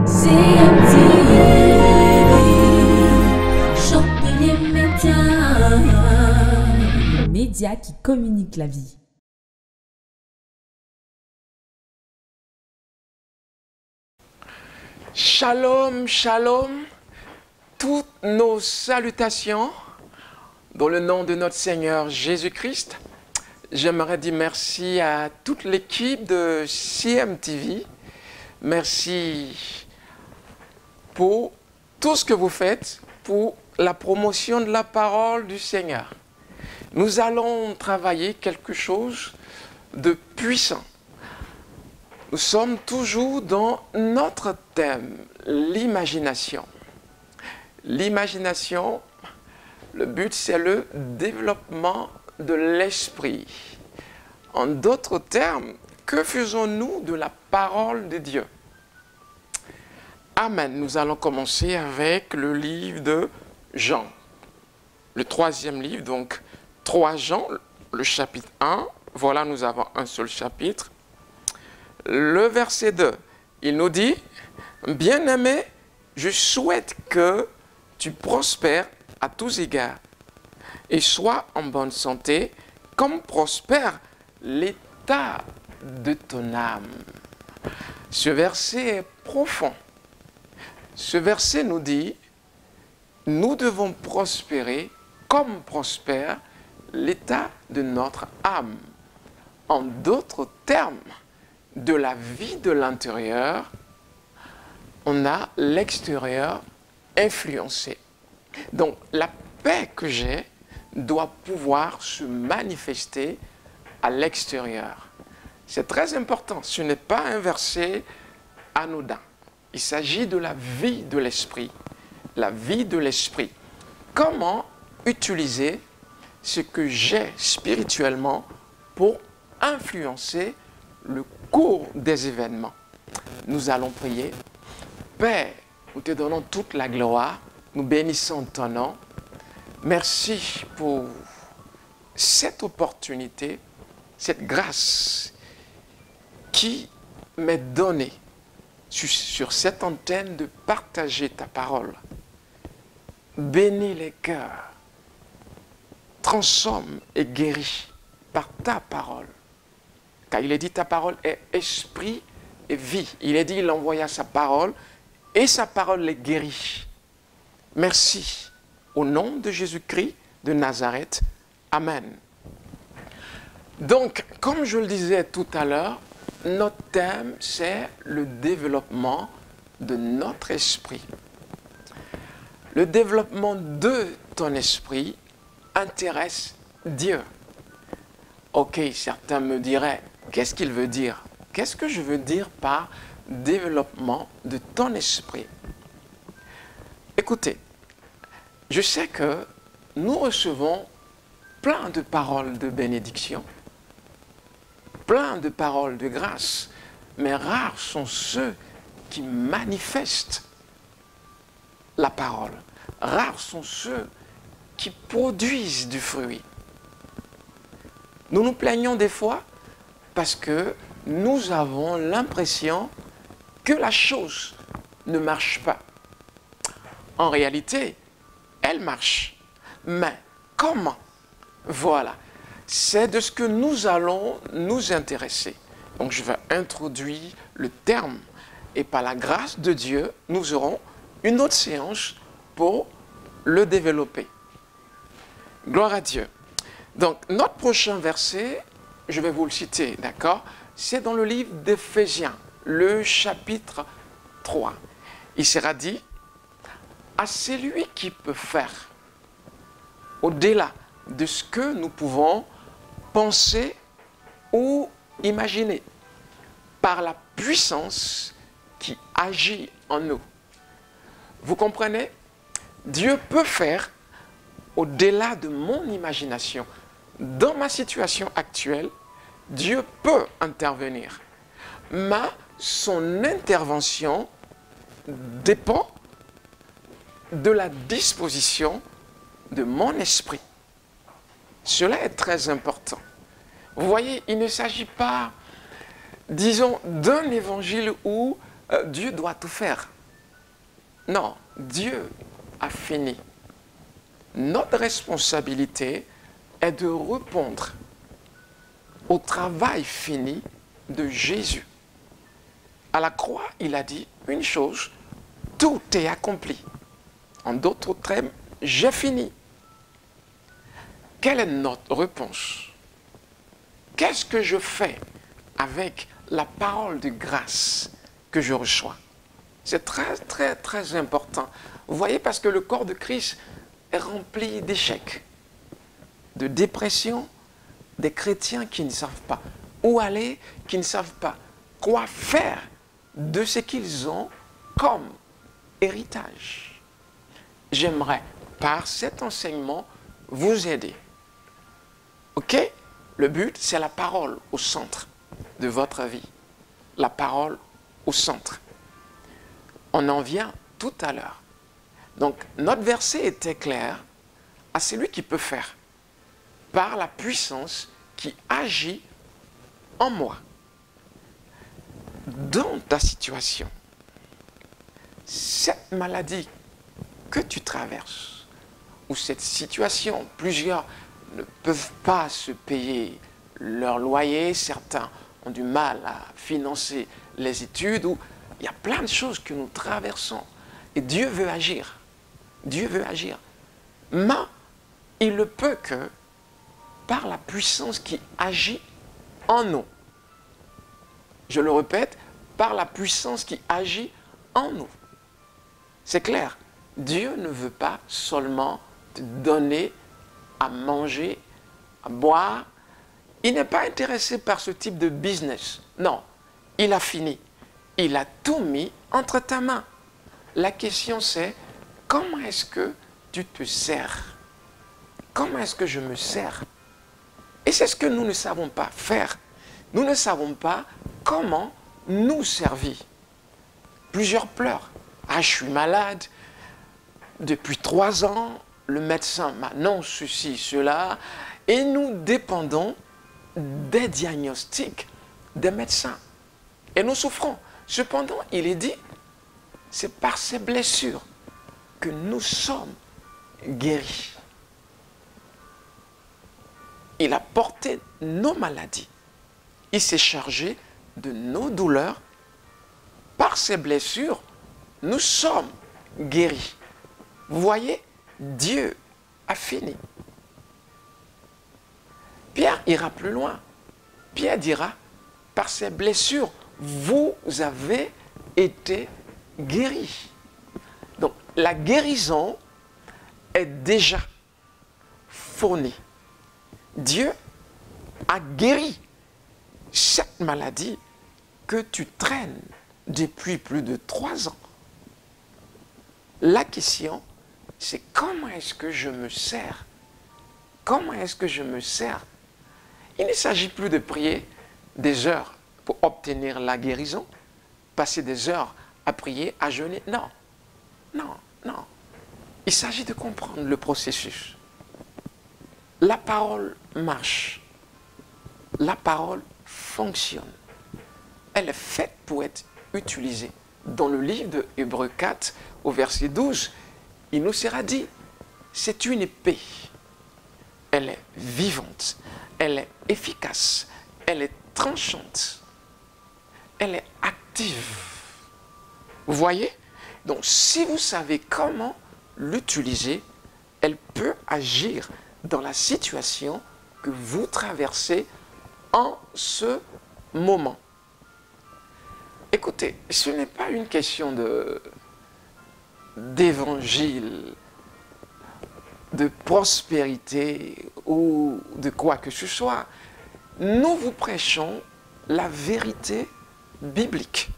Champignon Média, média qui communique la vie. Shalom, shalom, toutes nos salutations dans le nom de notre Seigneur Jésus-Christ. J'aimerais dire merci à toute l'équipe de CMTV. Merci pour tout ce que vous faites pour la promotion de la parole du Seigneur. Nous allons travailler quelque chose de puissant. Nous sommes toujours dans notre thème, l'imagination. L'imagination, le but c'est le développement de l'esprit. En d'autres termes, que faisons-nous de la parole de Dieu? Amen. Nous allons commencer avec le livre de Jean. Le troisième livre, donc 3 Jean, le chapitre 1. Voilà, nous avons un seul chapitre. Le verset 2, il nous dit, « Bien-aimé, je souhaite que tu prospères à tous égards et sois en bonne santé, comme prospère l'état de ton âme. » Ce verset est profond. Ce verset nous dit, nous devons prospérer comme prospère l'état de notre âme. En d'autres termes, de la vie de l'intérieur, on a l'extérieur influencé. Donc, la paix que j'ai doit pouvoir se manifester à l'extérieur. C'est très important. Ce n'est pas un verset anodin. Il s'agit de la vie de l'esprit. La vie de l'esprit. Comment utiliser ce que j'ai spirituellement pour influencer le cours des événements. Nous allons prier. Père, nous te donnons toute la gloire. Nous bénissons ton nom. Merci pour cette opportunité, cette grâce qui m'est donnée sur cette antenne de partager ta parole. Bénis les cœurs. Transforme et guéris par ta parole. Car il est dit, ta parole est esprit et vie. Il est dit, il envoya sa parole et sa parole les guérit. Merci. Au nom de Jésus-Christ de Nazareth. Amen. Donc, comme je le disais tout à l'heure, notre thème, c'est le développement de notre esprit. Le développement de ton esprit intéresse Dieu. Ok, certains me diraient, qu'est-ce qu'il veut dire? Qu'est-ce que je veux dire par développement de ton esprit? Écoutez, je sais que nous recevons plein de paroles de bénédiction, plein de paroles de grâce, mais rares sont ceux qui manifestent la parole. Rares sont ceux qui produisent du fruit. Nous nous plaignons des fois parce que nous avons l'impression que la chose ne marche pas. En réalité, elle marche. Mais comment? Voilà. C'est de ce que nous allons nous intéresser. Donc je vais introduire le terme et par la grâce de Dieu, nous aurons une autre séance pour le développer. Gloire à Dieu. Donc, notre prochain verset, je vais vous le citer, d'accord? C'est dans le livre d'Éphésiens, le chapitre 3. Il sera dit, à celui qui peut faire au-delà de ce que nous pouvons penser ou imaginer, par la puissance qui agit en nous. Vous comprenez? Dieu peut faire au-delà de mon imagination. Dans ma situation actuelle, Dieu peut intervenir. Mais son intervention dépend de la disposition de mon esprit. Cela est très important. Vous voyez, il ne s'agit pas, disons, d'un évangile où Dieu doit tout faire. Non, Dieu a fini. Notre responsabilité est de répondre au travail fini de Jésus. À la croix, il a dit une chose, tout est accompli. En d'autres termes, j'ai fini. Quelle est notre réponse? Qu'est-ce que je fais avec la parole de grâce que je reçois? C'est très, très, très important. Vous voyez, parce que le corps de Christ est rempli d'échecs, de dépression, des chrétiens qui ne savent pas où aller, qui ne savent pas quoi faire de ce qu'ils ont comme héritage. J'aimerais, par cet enseignement, vous aider. Ok? Le but, c'est la parole au centre de votre vie. La parole au centre. On en vient tout à l'heure. Donc, notre verset était clair à celui qui peut faire par la puissance qui agit en moi. Dans ta situation, cette maladie que tu traverses, ou cette situation, plusieurs ne peuvent pas se payer leur loyer, certains ont du mal à financer les études, ou il y a plein de choses que nous traversons. Et Dieu veut agir. Dieu veut agir. Mais il ne peut que par la puissance qui agit en nous. Je le répète, par la puissance qui agit en nous. C'est clair. Dieu ne veut pas seulement te donner à manger, à boire. Il n'est pas intéressé par ce type de business. Non, il a fini. Il a tout mis entre ta main. La question c'est, comment est-ce que tu te sers? Comment est-ce que je me sers? Et c'est ce que nous ne savons pas faire. Nous ne savons pas comment nous servir. Plusieurs pleurent. Ah, je suis malade. Depuis 3 ans, le médecin m'annonce ceci, cela. Et nous dépendons des diagnostics des médecins. Et nous souffrons. Cependant, il est dit, c'est par ces blessures que nous sommes guéris. Il a porté nos maladies. Il s'est chargé de nos douleurs. Par ces blessures, nous sommes guéris. Vous voyez, Dieu a fini. Pierre ira plus loin. Pierre dira, par ces blessures, vous avez été guéris. Donc, la guérison est déjà fournie. Dieu a guéri cette maladie que tu traînes depuis plus de 3 ans. La question, c'est comment est-ce que je me sers? Comment est-ce que je me sers? Il ne s'agit plus de prier des heures pour obtenir la guérison, passer des heures à prier, à jeûner. Non, non, non. Il s'agit de comprendre le processus. La parole marche. La parole fonctionne. Elle est faite pour être utilisée. Dans le livre de Hébreux 4, au verset 12, il nous sera dit, c'est une épée. Elle est vivante, elle est efficace, elle est tranchante, elle est active. Vous voyez? Donc, si vous savez comment l'utiliser, elle peut agir dans la situation que vous traversez en ce moment. Écoutez, ce n'est pas une question d'évangile, de prospérité ou de quoi que ce soit. Nous vous prêchons la vérité biblique.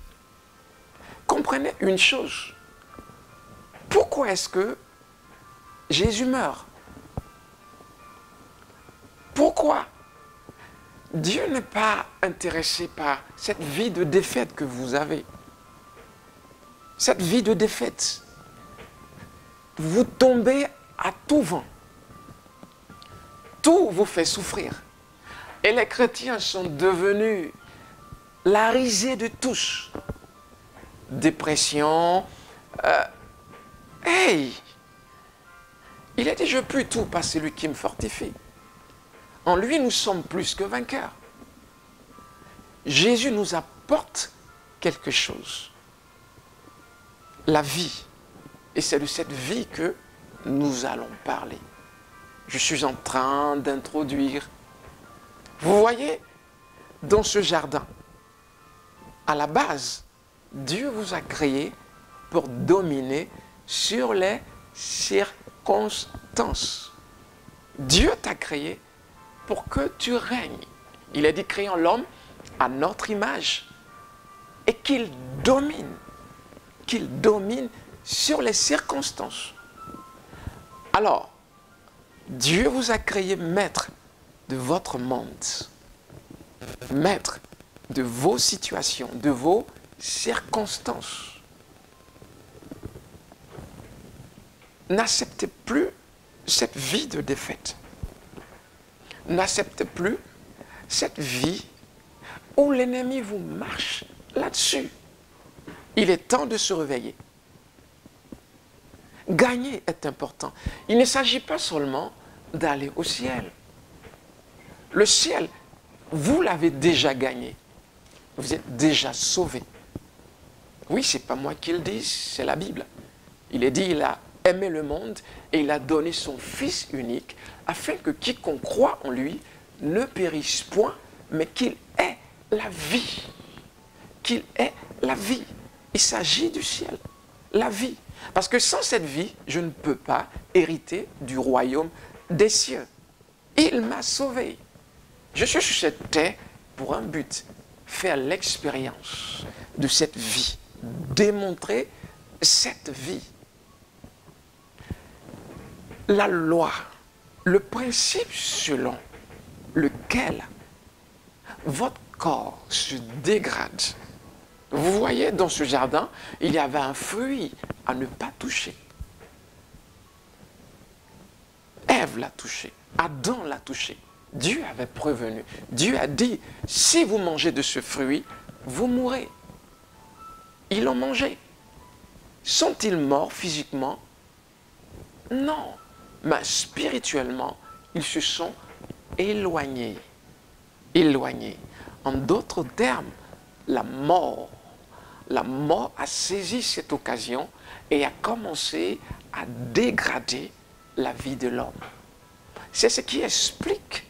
Comprenez une chose. Pourquoi est-ce que Jésus meurt? Pourquoi? Dieu n'est pas intéressé par cette vie de défaite que vous avez. Cette vie de défaite. Vous tombez à tout vent. Tout vous fait souffrir. Et les chrétiens sont devenus la risée de tous. Dépression, Hey! Il a dit, je puis tout par celui qui me fortifie. En lui, nous sommes plus que vainqueurs. Jésus nous apporte quelque chose. La vie. Et c'est de cette vie que nous allons parler. Je suis en train d'introduire. Vous voyez, dans ce jardin, à la base, Dieu vous a créé pour dominer sur les circonstances. Dieu t'a créé pour que tu règnes. Il a dit, créons l'homme à notre image et qu'il domine sur les circonstances. Alors, Dieu vous a créé maître de votre monde, maître de vos situations, de vos circonstances. N'acceptez plus cette vie de défaite. N'acceptez plus cette vie où l'ennemi vous marche là-dessus. Il est temps de se réveiller. Gagner est important. Il ne s'agit pas seulement d'aller au ciel. Le ciel, vous l'avez déjà gagné. Vous êtes déjà sauvé. Oui, ce n'est pas moi qui le dis, c'est la Bible. Il est dit, il a aimé le monde et il a donné son Fils unique afin que quiconque croit en lui ne périsse point, mais qu'il ait la vie. Qu'il ait la vie. Il s'agit du ciel, la vie. Parce que sans cette vie, je ne peux pas hériter du royaume des cieux. Il m'a sauvé. Je suis sur cette terre pour un but, faire l'expérience de cette vie, démontrer cette vie. La loi, le principe selon lequel votre corps se dégrade. Vous voyez, dans ce jardin, il y avait un fruit à ne pas toucher. Ève l'a touché, Adam l'a touché. Dieu avait prévenu. Dieu a dit, si vous mangez de ce fruit, vous mourrez. Ils l'ont mangé. Sont-ils morts physiquement? Non. Mais spirituellement, ils se sont éloignés. Éloignés. En d'autres termes, la mort a saisi cette occasion et a commencé à dégrader la vie de l'homme. C'est ce qui explique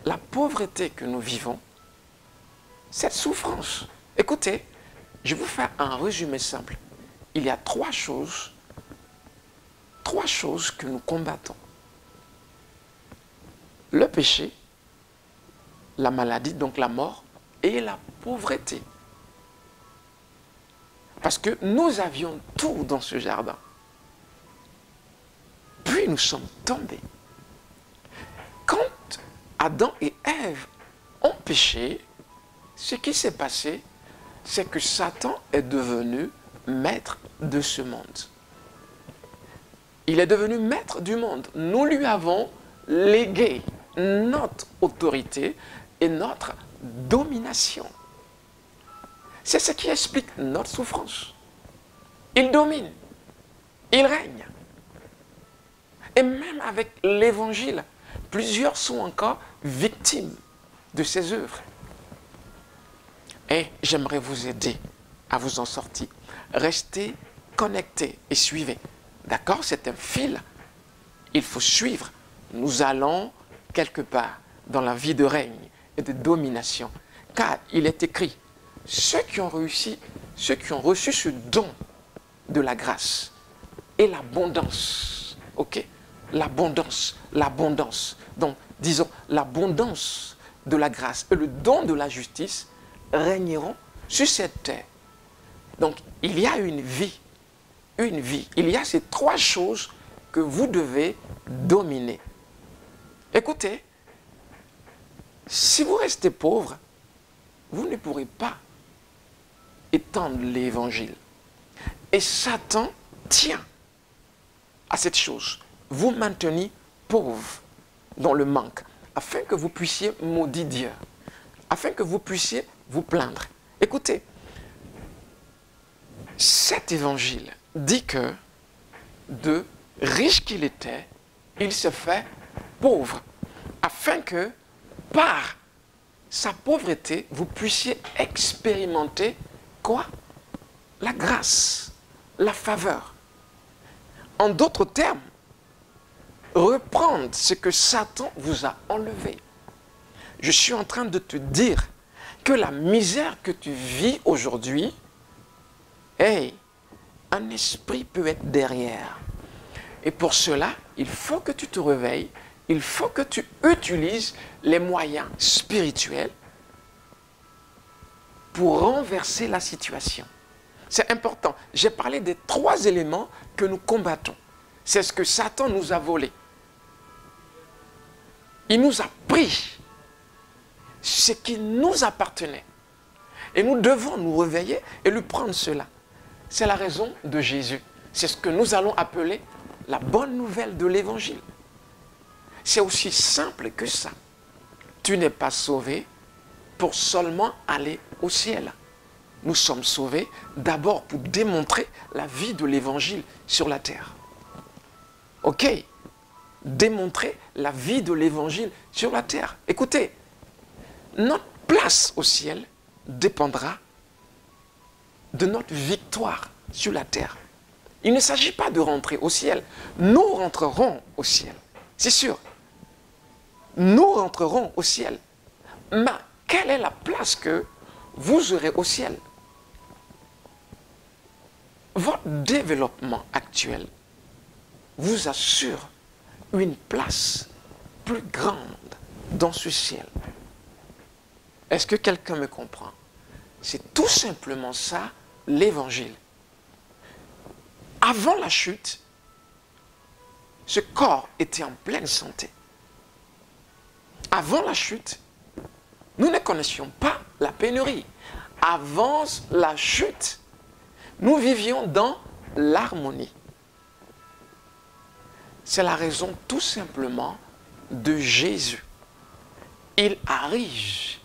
la pauvreté que nous vivons, cette souffrance. Écoutez, je vais vous faire un résumé simple. Il y a trois choses que nous combattons. Le péché, la maladie, donc la mort, et la pauvreté. Parce que nous avions tout dans ce jardin. Puis nous sommes tombés. Quand Adam et Ève ont péché, ce qui s'est passé, c'est que Satan est devenu maître de ce monde. Il est devenu maître du monde. Nous lui avons légué notre autorité et notre domination. C'est ce qui explique notre souffrance. Il domine, il règne. Et même avec l'évangile, plusieurs sont encore victimes de ses œuvres. Et j'aimerais vous aider à vous en sortir. Restez connectés et suivez. D'accord? C'est un fil. Il faut suivre. Nous allons quelque part dans la vie de règne et de domination. Car il est écrit, ceux qui ont réussi, ceux qui ont reçu ce don de la grâce et l'abondance. Ok? L'abondance, l'abondance. Donc, disons, l'abondance de la grâce et le don de la justice régneront sur cette terre. Donc, il y a une vie. Une vie. Il y a ces trois choses que vous devez dominer. Écoutez, si vous restez pauvre, vous ne pourrez pas étendre l'évangile. Et Satan tient à cette chose. Vous maintenez pauvre dans le manque, afin que vous puissiez maudire Dieu, afin que vous puissiez vous plaindre. Écoutez, cet évangile dit que de riche qu'il était, il se fait pauvre, afin que par sa pauvreté, vous puissiez expérimenter quoi? La grâce, la faveur. En d'autres termes, reprendre ce que Satan vous a enlevé. Je suis en train de te dire que la misère que tu vis aujourd'hui, hey, un esprit peut être derrière. Et pour cela, il faut que tu te réveilles, il faut que tu utilises les moyens spirituels pour renverser la situation. C'est important. J'ai parlé des 3 éléments que nous combattons. C'est ce que Satan nous a volé. Il nous a pris ce qui nous appartenait. Et nous devons nous réveiller et lui prendre cela. C'est la raison de Jésus. C'est ce que nous allons appeler la bonne nouvelle de l'Évangile. C'est aussi simple que ça. Tu n'es pas sauvé pour seulement aller au ciel. Nous sommes sauvés d'abord pour démontrer la vie de l'Évangile sur la terre. Ok? Démontrer la vie de l'Évangile sur la terre. Écoutez, notre place au ciel dépendra de notre victoire sur la terre. Il ne s'agit pas de rentrer au ciel. Nous rentrerons au ciel. C'est sûr. Nous rentrerons au ciel. Mais quelle est la place que vous aurez au ciel? Votre développement actuel vous assure une place plus grande dans ce ciel. Est-ce que quelqu'un me comprend? C'est tout simplement ça, l'Évangile. Avant la chute, ce corps était en pleine santé. Avant la chute, nous ne connaissions pas la pénurie. Avant la chute, nous vivions dans l'harmonie. C'est la raison tout simplement de Jésus. Il arrive,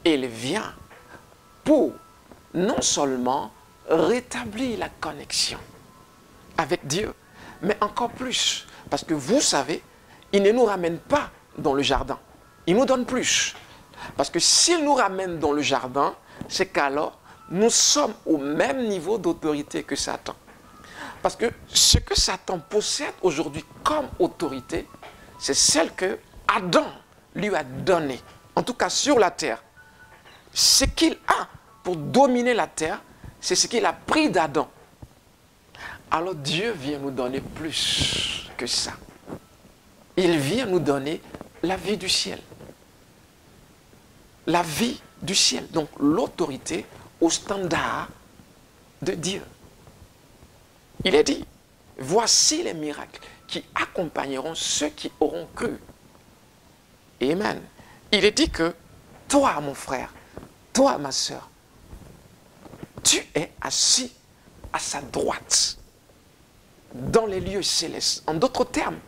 il vient pour non seulement rétablir la connexion avec Dieu, mais encore plus. Parce que vous savez, il ne nous ramène pas dans le jardin. Il nous donne plus. Parce que s'il nous ramène dans le jardin, c'est qu'alors, nous sommes au même niveau d'autorité que Satan. Parce que ce que Satan possède aujourd'hui comme autorité, c'est celle que Adam lui a donnée. En tout cas, sur la terre. Ce qu'il a pour dominer la terre, c'est ce qu'il a pris d'Adam. Alors Dieu vient nous donner plus que ça. Il vient nous donner la vie du ciel. La vie du ciel. Donc l'autorité au standard de Dieu. Il est dit, voici les miracles qui accompagneront ceux qui auront cru. Amen. Il est dit que toi, mon frère, toi, ma soeur, tu es assis à sa droite dans les lieux célestes. En d'autres termes,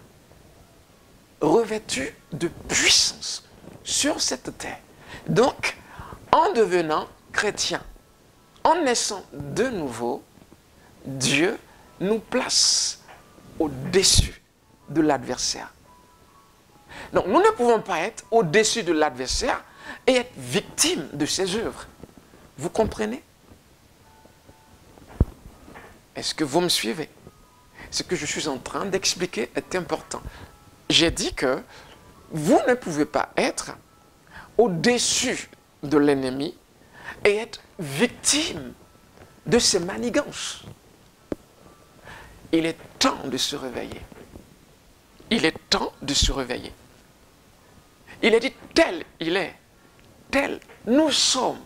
revêtu de puissance sur cette terre. Donc, en devenant chrétien, en naissant de nouveau, Dieu nous place au-dessus de l'adversaire. Donc, nous ne pouvons pas être au-dessus de l'adversaire et être victime de ses œuvres. Vous comprenez? Est-ce que vous me suivez? Ce que je suis en train d'expliquer est important. J'ai dit que vous ne pouvez pas être au-dessus de l'ennemi et être victime de ses manigances. Il est temps de se réveiller. Il est temps de se réveiller. Il est dit tel il est, tel nous sommes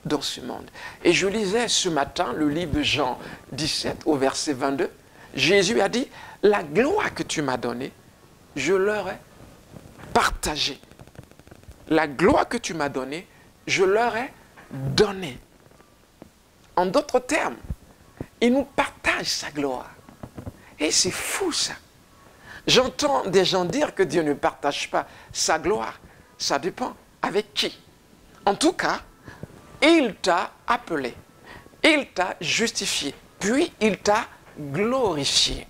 dans ce monde. Et je lisais ce matin le livre de Jean 17 au verset 22. Jésus a dit, la gloire que tu m'as donnée, je leur ai partagée. La gloire que tu m'as donnée, je leur ai donnée. En d'autres termes, il nous partage sa gloire. Et c'est fou ça. J'entends des gens dire que Dieu ne partage pas sa gloire. Ça dépend avec qui. En tout cas, il t'a appelé. Il t'a justifié. puis il t'a glorifié.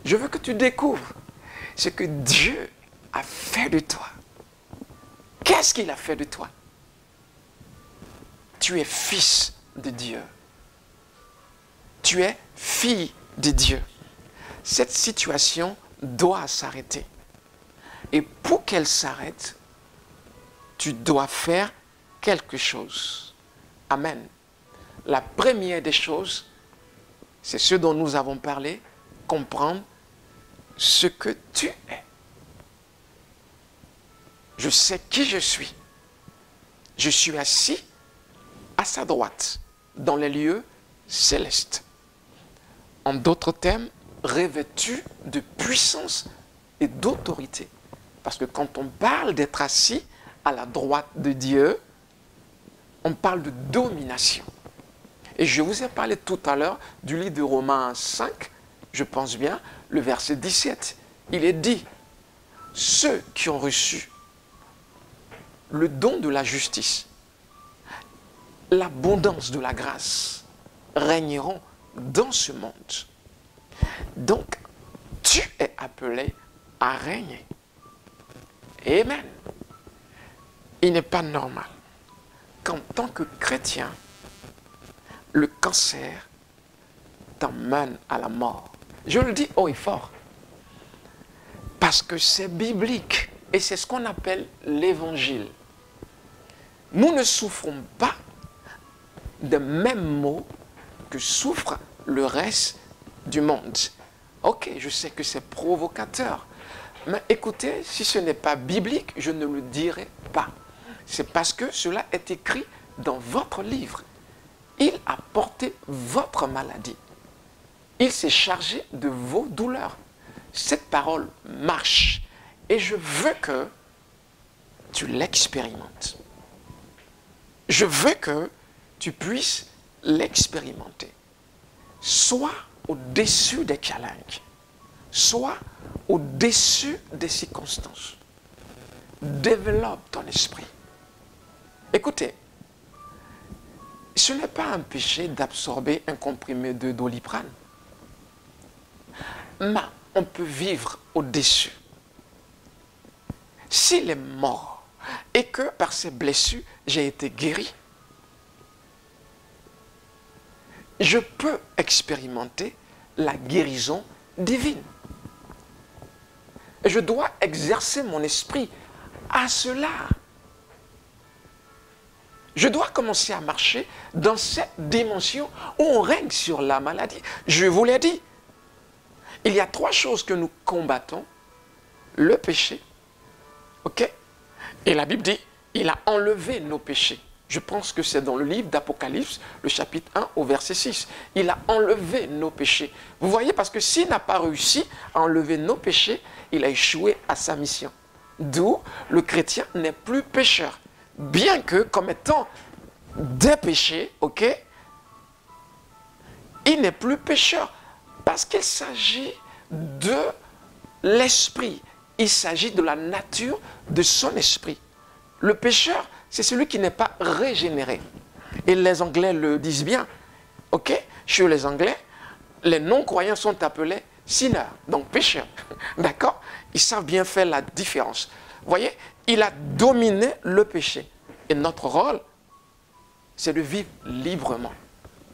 Je veux que tu découvres ce que Dieu a fait de toi. Qu'est-ce qu'il a fait de toi? Tu es fils de Dieu. Tu es fille de Dieu. Cette situation doit s'arrêter. Et pour qu'elle s'arrête, tu dois faire quelque chose. Amen. La première des choses, c'est ce dont nous avons parlé, comprendre ce que tu es. Je sais qui je suis. Je suis assis à sa droite, dans les lieux célestes. En d'autres termes, revêtu de puissance et d'autorité. Parce que quand on parle d'être assis à la droite de Dieu, on parle de domination. Et je vous ai parlé tout à l'heure du livre de Romains 5, je pense bien, le verset 17. Il est dit, ceux qui ont reçu le don de la justice, l'abondance de la grâce, régneront dans ce monde. Donc, tu es appelé à régner. Amen. Il n'est pas normal qu'en tant que chrétien, le cancer t'emmène à la mort. Je le dis haut et fort. Parce que c'est biblique. Et c'est ce qu'on appelle l'évangile. Nous ne souffrons pas des mêmes maux que souffre le reste du monde. Ok, je sais que c'est provocateur. Mais écoutez, si ce n'est pas biblique, je ne le dirai pas. C'est parce que cela est écrit dans votre livre. Il a porté votre maladie. Il s'est chargé de vos douleurs. Cette parole marche. Et je veux que tu l'expérimentes. Je veux que tu puisses l'expérimenter. Soit au-dessus des challenges, soit au-dessus des circonstances. Développe ton esprit. Écoutez, ce n'est pas un péché d'absorber un comprimé de Doliprane. Mais on peut vivre au-dessus. S'il est mort et que par ses blessures, j'ai été guéri, je peux expérimenter la guérison divine. Et je dois exercer mon esprit à cela. Je dois commencer à marcher dans cette dimension où on règne sur la maladie. Je vous l'ai dit. Il y a 3 choses que nous combattons. Le péché. Ok? Et la Bible dit, il a enlevé nos péchés. Je pense que c'est dans le livre d'Apocalypse, le chapitre 1 au verset 6. Il a enlevé nos péchés. Vous voyez, parce que s'il n'a pas réussi à enlever nos péchés, il a échoué à sa mission. D'où le chrétien n'est plus pécheur. Bien que, comme étant des péchés, ok, il n'est plus pécheur. Parce qu'il s'agit de l'esprit. Il s'agit de la nature de son esprit. Le pécheur, c'est celui qui n'est pas régénéré. Et les Anglais le disent bien. Ok? Chez les Anglais, les non-croyants sont appelés sinners, donc pécheurs. D'accord? Ils savent bien faire la différence. Vous voyez? Il a dominé le péché. Et notre rôle, c'est de vivre librement.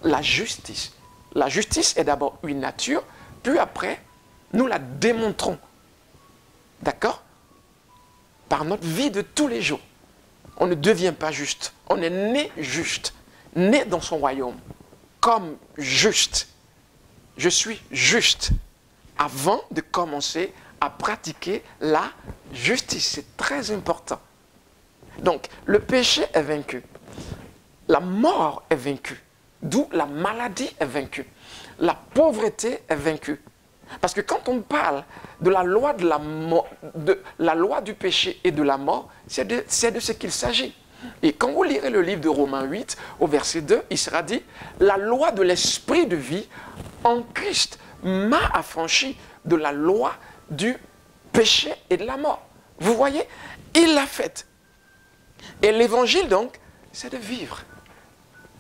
La justice. La justice est d'abord une nature, puis après, nous la démontrons. D'accord? Par notre vie de tous les jours. On ne devient pas juste. On est né juste. Né dans son royaume. Comme juste. Je suis juste. Avant de commencer à pratiquer la justice. C'est très important. Donc, le péché est vaincu. La mort est vaincue. D'où la maladie est vaincue. La pauvreté est vaincue. Parce que quand on parle de la loi, la loi du péché et de la mort, c'est de ce qu'il s'agit. Et quand vous lirez le livre de Romains 8, au verset 2, il sera dit « La loi de l'esprit de vie en Christ m'a affranchi de la loi du péché et de la mort. » Vous voyez, il l'a faite. Et l'évangile donc, c'est de vivre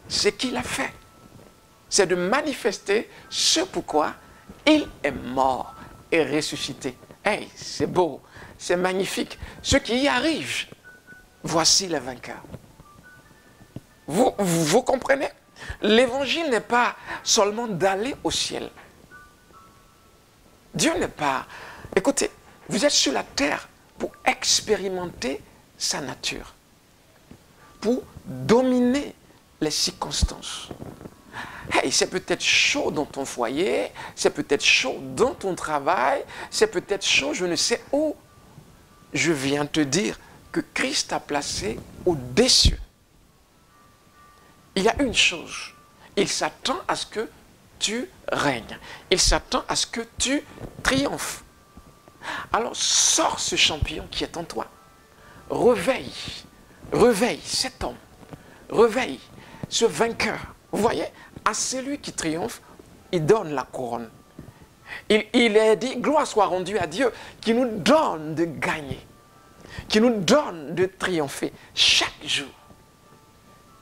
ce qu'il a fait. C'est de manifester ce pourquoi il est mort et ressuscité. Hey, c'est beau, c'est magnifique. Ceux qui y arrivent, voici les vainqueurs. Vous comprenez? L'évangile n'est pas seulement d'aller au ciel. Dieu n'est pas... Écoutez, vous êtes sur la terre pour expérimenter sa nature, pour dominer les circonstances. Hey, c'est peut-être chaud dans ton foyer, c'est peut-être chaud dans ton travail, c'est peut-être chaud je ne sais où. Je viens te dire que Christ t'a placé au-dessus. Il y a une chose, il s'attend à ce que tu règnes. Il s'attend à ce que tu triomphes. Alors sors ce champion qui est en toi. Réveille cet homme. Réveille ce vainqueur. Vous voyez, à celui qui triomphe, il donne la couronne. Il est dit, gloire soit rendue à Dieu, qui nous donne de gagner, qui nous donne de triompher chaque jour.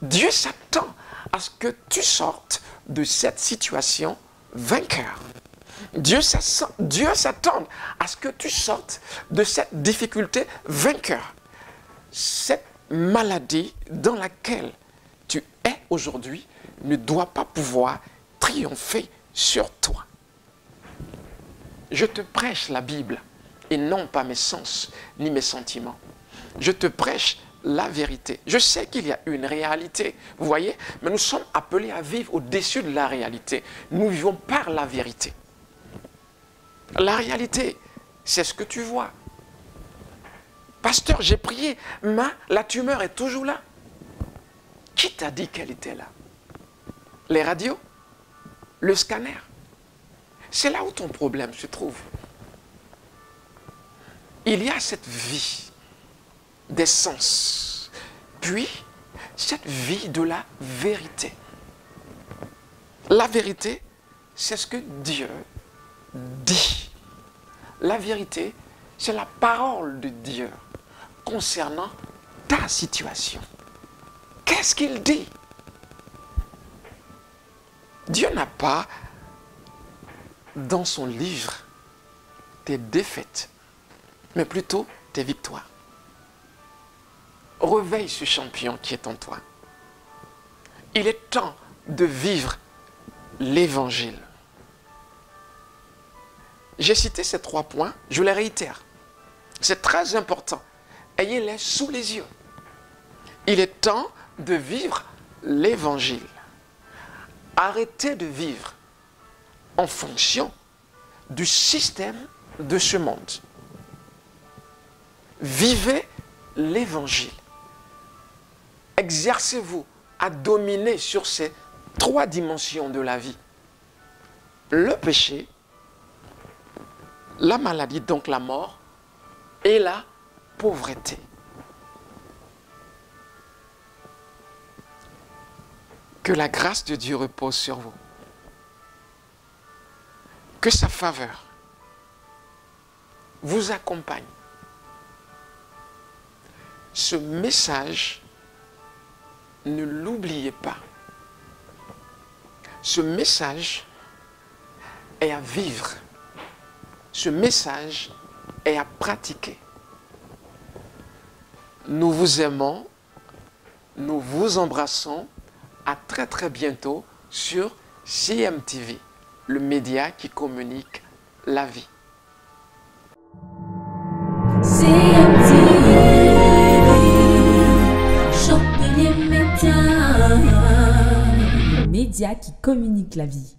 Dieu s'attend à ce que tu sortes de cette situation vainqueur. Dieu s'attend à ce que tu sortes de cette difficulté vainqueur. Cette maladie dans laquelle tu es aujourd'hui ne doit pas pouvoir triompher sur toi. Je te prêche la Bible et non pas mes sens ni mes sentiments. Je te prêche la vérité. Je sais qu'il y a une réalité, vous voyez, mais nous sommes appelés à vivre au-dessus de la réalité. Nous vivons par la vérité. La réalité, c'est ce que tu vois. Pasteur, j'ai prié, mais la tumeur est toujours là. Qui t'a dit qu'elle était là? Les radios? Le scanner? C'est là où ton problème se trouve. Il y a cette vie des sens, puis cette vie de la vérité. La vérité, c'est ce que Dieu dit. La vérité, c'est la parole de Dieu concernant ta situation. Qu'est-ce qu'il dit? Dieu n'a pas dans son livre tes défaites, mais plutôt tes victoires. Réveille ce champion qui est en toi. Il est temps de vivre l'évangile. J'ai cité ces 3 points, je les réitère. C'est très important. Ayez-les sous les yeux. Il est temps de vivre l'évangile. Arrêtez de vivre en fonction du système de ce monde. Vivez l'évangile. Exercez-vous à dominer sur ces 3 dimensions de la vie. Le péché, la maladie, donc la mort, et la pauvreté. Que la grâce de Dieu repose sur vous. Que sa faveur vous accompagne. Ce message, ne l'oubliez pas. Ce message est à vivre. Ce message est à pratiquer. Nous vous aimons, nous vous embrassons. À très très bientôt sur CMTV, le média qui communique la vie. CMTV, choc des médias, le média qui communique la vie.